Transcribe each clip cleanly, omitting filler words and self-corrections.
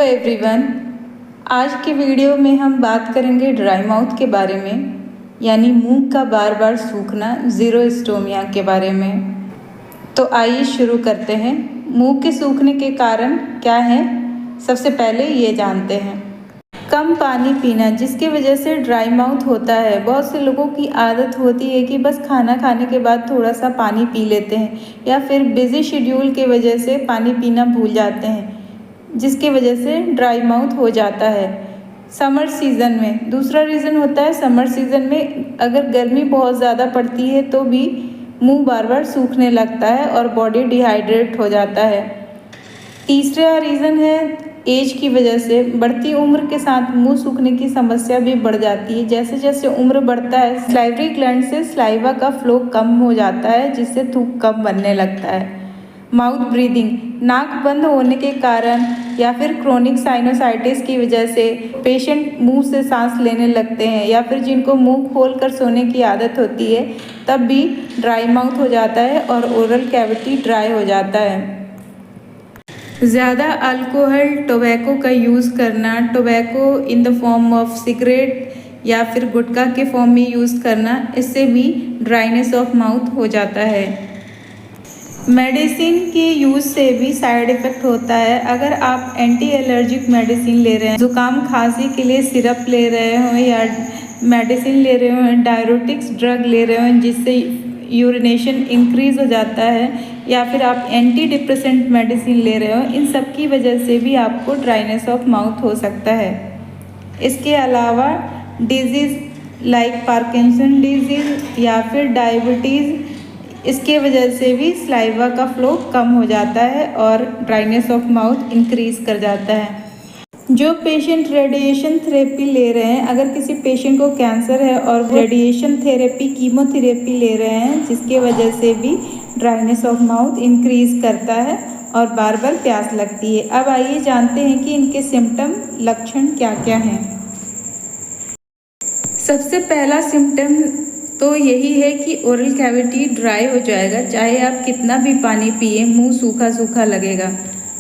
Everyone, आज की video में हम बात करेंगे ड्राई माउथ के बारे में, यानी मुंह का बार बार सूखना, ज़ीरोस्टोमिया के बारे में। तो आइए शुरू करते हैं। मुंह के सूखने के कारण क्या हैं, सबसे पहले ये जानते हैं। कम पानी पीना, जिसकी वजह से ड्राई माउथ होता है। बहुत से लोगों की आदत होती है कि बस खाना खाने के बाद थोड़ा सा पानी पी लेते हैं, या फिर बिज़ी शेड्यूल के वजह से पानी पीना भूल जाते हैं, जिसकी वजह से ड्राई माउथ हो जाता है। समर सीज़न में दूसरा रीज़न होता है, समर सीज़न में अगर गर्मी बहुत ज़्यादा पड़ती है तो भी मुंह बार बार सूखने लगता है और बॉडी डिहाइड्रेट हो जाता है। तीसरा रीज़न है एज की वजह से। बढ़ती उम्र के साथ मुंह सूखने की समस्या भी बढ़ जाती है। जैसे जैसे उम्र बढ़ता है, सलाइवरी ग्लैंड से सलाइवा का फ्लो कम हो जाता है, जिससे थूक कम बनने लगता है। माउथ ब्रीदिंग, नाक बंद होने के कारण या फिर क्रोनिक साइनोसाइटिस की वजह से पेशेंट मुंह से सांस लेने लगते हैं, या फिर जिनको मुंह खोलकर सोने की आदत होती है तब भी ड्राई माउथ हो जाता है और ओरल कैविटी ड्राई हो जाता है। ज़्यादा अल्कोहल, टोबैको का यूज़ करना, tobacco in the form of cigarette या फिर गुटखा के फॉर्म में यूज़ करना, इससे भी ड्राइनेस ऑफ माउथ हो जाता है। मेडिसिन के यूज़ से भी साइड इफ़ेक्ट होता है। अगर आप एंटी एलर्जिक मेडिसिन ले रहे हैं, ज़ुकाम खांसी के लिए सिरप ले रहे हो या मेडिसिन ले रहे हो, डायरेटिक्स ड्रग ले रहे हो जिससे यूरिनेशन इंक्रीज़ हो जाता है, या फिर आप एंटी डिप्रेसेंट मेडिसिन ले रहे हो, इन सब की वजह से भी आपको ड्राइनेस ऑफ माउथ हो सकता है। इसके अलावा डिजीज़ लाइक पार्किंसन डिजीज़ या फिर डायबिटीज़, इसके वजह से भी सलाइवा का फ्लो कम हो जाता है और ड्राइनेस ऑफ माउथ इंक्रीज़ कर जाता है। जो पेशेंट रेडिएशन थेरेपी ले रहे हैं, अगर किसी पेशेंट को कैंसर है और वो रेडिएशन थेरेपी, कीमोथेरेपी ले रहे हैं, जिसके वजह से भी ड्राइनेस ऑफ माउथ इंक्रीज़ करता है और बार बार प्यास लगती है। अब आइए जानते हैं कि इनके सिम्टम, लक्षण क्या क्या हैं। सबसे पहला सिम्टम तो यही है कि ओरल कैविटी ड्राई हो जाएगा। चाहे आप कितना भी पानी पिए, मुंह सूखा सूखा लगेगा,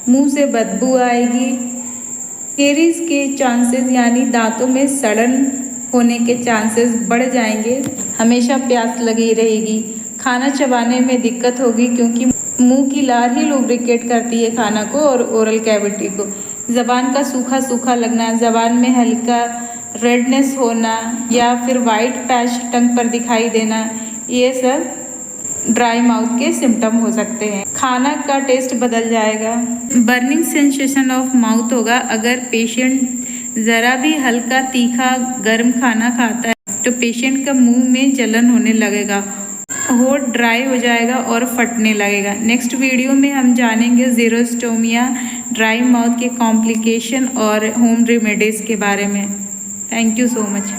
मुंह से बदबू आएगी, कैरीज के चांसेस यानी दांतों में सड़न होने के चांसेस बढ़ जाएंगे, हमेशा प्यास लगी रहेगी, खाना चबाने में दिक्कत होगी क्योंकि मुंह की लार ही लुब्रिकेट करती है खाना को और ओरल कैविटी को। ज़बान का सूखा सूखा लगना, ज़बान में हल्का रेडनेस होना या फिर वाइट पैच टंग पर दिखाई देना, ये सब ड्राई माउथ के सिम्टम हो सकते हैं। खाना का टेस्ट बदल जाएगा, बर्निंग सेंसेशन ऑफ माउथ होगा। अगर पेशेंट ज़रा भी हल्का तीखा गर्म खाना खाता है तो पेशेंट का मुंह में जलन होने लगेगा, होठ ड्राई हो जाएगा और फटने लगेगा। नेक्स्ट वीडियो में हम जानेंगे ज़ीरोस्टोमिया, ड्राई माउथ के कॉम्प्लिकेशन और होम रेमेडीज़ के बारे में। Thank you so much.